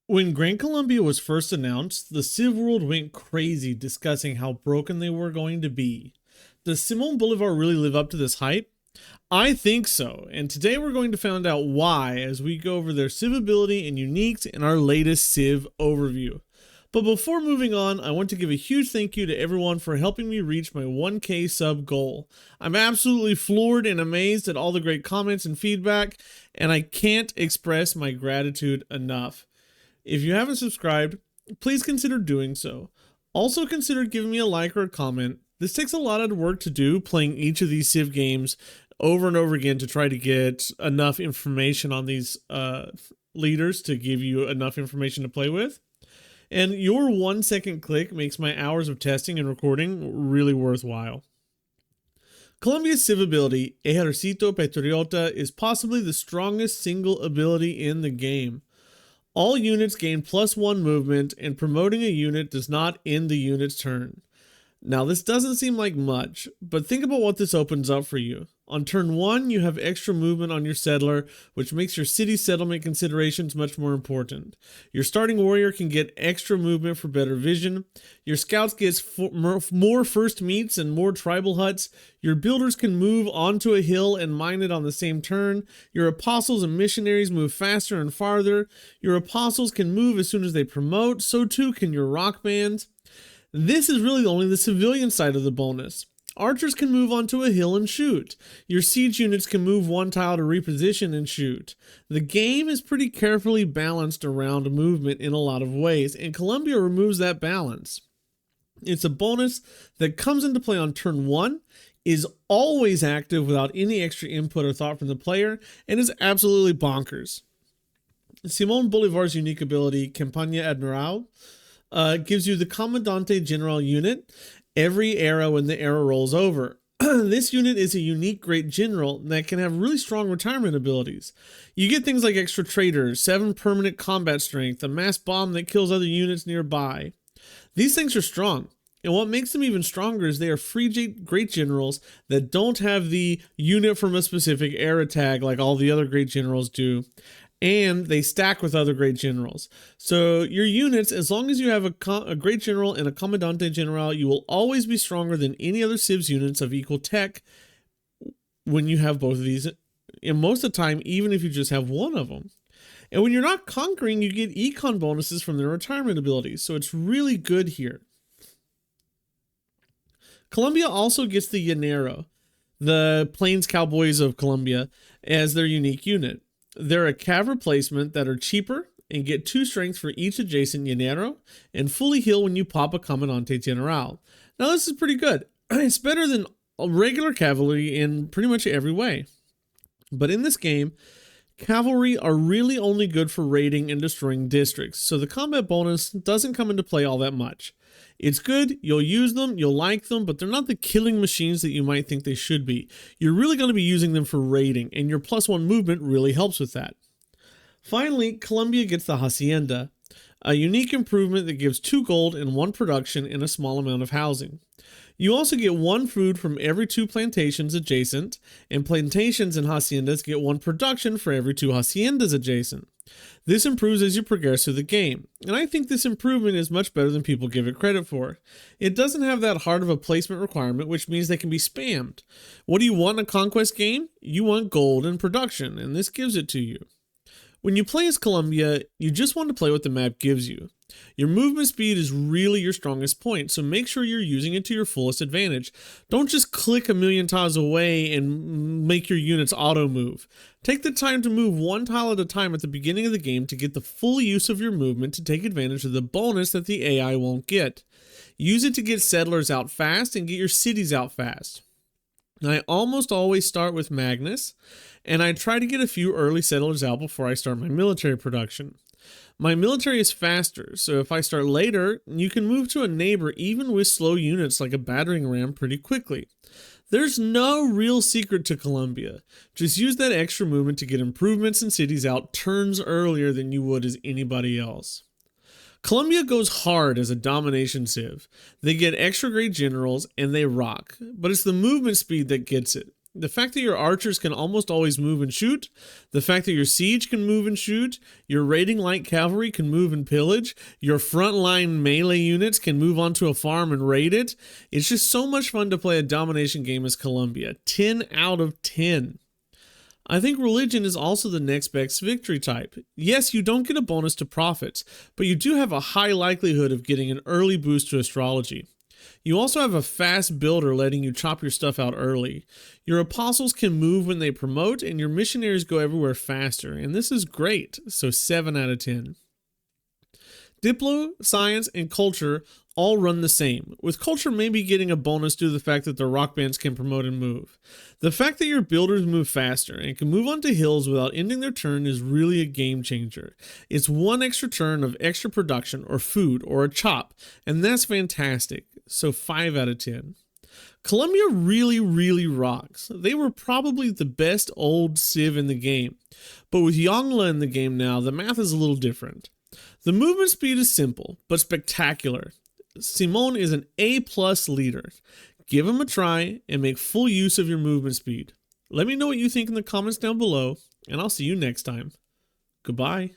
When Gran Colombia was first announced, the Civ world went crazy discussing how broken they were going to be. Does Simon Bolivar really live up to this hype? I think so, and today we're going to find out why as we go over their Civ ability and uniques in our latest Civ overview. But before moving on, I want to give a huge thank you to everyone for helping me reach my 1K sub goal. I'm absolutely floored and amazed at all the great comments and feedback, and I can't express my gratitude enough. If you haven't subscribed, please consider doing so. Also consider giving me a like or a comment. This takes a lot of work to do, playing each of these Civ games over and over again to try to get enough information on these leaders to give you enough information to play with. And your 1 second click makes my hours of testing and recording really worthwhile. Colombia's Civ ability, Ejército Patriota, is possibly the strongest single ability in the game. All units gain +1 movement, and promoting a unit does not end the unit's turn. Now, this doesn't seem like much, but think about what this opens up for you. On turn 1, you have extra movement on your settler, which makes your city settlement considerations much more important. Your starting warrior can get extra movement for better vision. Your scouts get more first meets and more tribal huts. Your builders can move onto a hill and mine it on the same turn. Your apostles and missionaries move faster and farther. Your apostles can move as soon as they promote, so too can your rock bands. This is really only the civilian side of the bonus. Archers can move onto a hill and shoot. Your siege units can move one tile to reposition and shoot. The game is pretty carefully balanced around movement in a lot of ways, and Colombia removes that balance. It's a bonus that comes into play on turn 1, is always active without any extra input or thought from the player, and is absolutely bonkers. Simon Bolivar's unique ability, Campaña Admiral, gives you the Comandante General unit every era when the era rolls over. This unit is a unique great general that can have really strong retirement abilities. You get things like extra traders, 7 permanent combat strength, a mass bomb that kills other units nearby. These things are strong, and what makes them even stronger is they are free great generals that don't have the unit from a specific era tag like all the other great generals do. And they stack with other great generals. So your units, as long as you have a great general and a Comandante General, you will always be stronger than any other Civs units of equal tech when you have both of these. And most of the time, even if you just have one of them. And when you're not conquering, you get econ bonuses from their retirement abilities. So it's really good here. Colombia also gets the Llanero, the Plains Cowboys of Colombia, as their unique unit. They're a cav replacement that are cheaper and get 2 strength for each adjacent Llanero and fully heal when you pop a Comandante General. Now this is pretty good. It's better than regular cavalry in pretty much every way. But in this game, cavalry are really only good for raiding and destroying districts, so the combat bonus doesn't come into play all that much. It's good, you'll use them, you'll like them, but they're not the killing machines that you might think they should be. You're really going to be using them for raiding, and your +1 movement really helps with that. Finally, Colombia gets the Hacienda, a unique improvement that gives 2 gold and 1 production and a small amount of housing. You also get 1 food from every 2 plantations adjacent, and plantations and haciendas get 1 production for every 2 haciendas adjacent. This improves as you progress through the game, and I think this improvement is much better than people give it credit for. It doesn't have that hard of a placement requirement, which means they can be spammed. What do you want in a conquest game? You want gold and production, and this gives it to you. When you play as Colombia, you just want to play what the map gives you. Your movement speed is really your strongest point, so make sure you're using it to your fullest advantage. Don't just click a million tiles away and make your units auto move. Take the time to move 1 tile at a time at the beginning of the game to get the full use of your movement to take advantage of the bonus that the AI won't get. Use it to get settlers out fast and get your cities out fast. I almost always start with Magnus, and I try to get a few early settlers out before I start my military production. My military is faster, so if I start later, you can move to a neighbor even with slow units like a battering ram pretty quickly. There's no real secret to Colombia. Just use that extra movement to get improvements in cities out turns earlier than you would as anybody else. Colombia goes hard as a domination civ. They get extra great generals and they rock, but it's the movement speed that gets it. The fact that your archers can almost always move and shoot, the fact that your siege can move and shoot, your raiding light cavalry can move and pillage, your frontline melee units can move onto a farm and raid it. It's just so much fun to play a domination game as Colombia. 10 out of 10. I think religion is also the next best victory type. Yes, you don't get a bonus to profits, but you do have a high likelihood of getting an early boost to astrology. You also have a fast builder letting you chop your stuff out early. Your apostles can move when they promote, and your missionaries go everywhere faster, and this is great, so 7 out of 10. Diplo, science, and culture all run the same, with culture maybe getting a bonus due to the fact that the rock bands can promote and move. The fact that your builders move faster and can move onto hills without ending their turn is really a game changer. It's one extra turn of extra production or food or a chop, and that's fantastic, so 5 out of 10. Colombia really rocks. They were probably the best old Civ in the game, but with Yongla in the game now, the math is a little different. The movement speed is simple, but spectacular. Simon is an A+ leader. Give him a try and make full use of your movement speed. Let me know what you think in the comments down below, and I'll see you next time. Goodbye.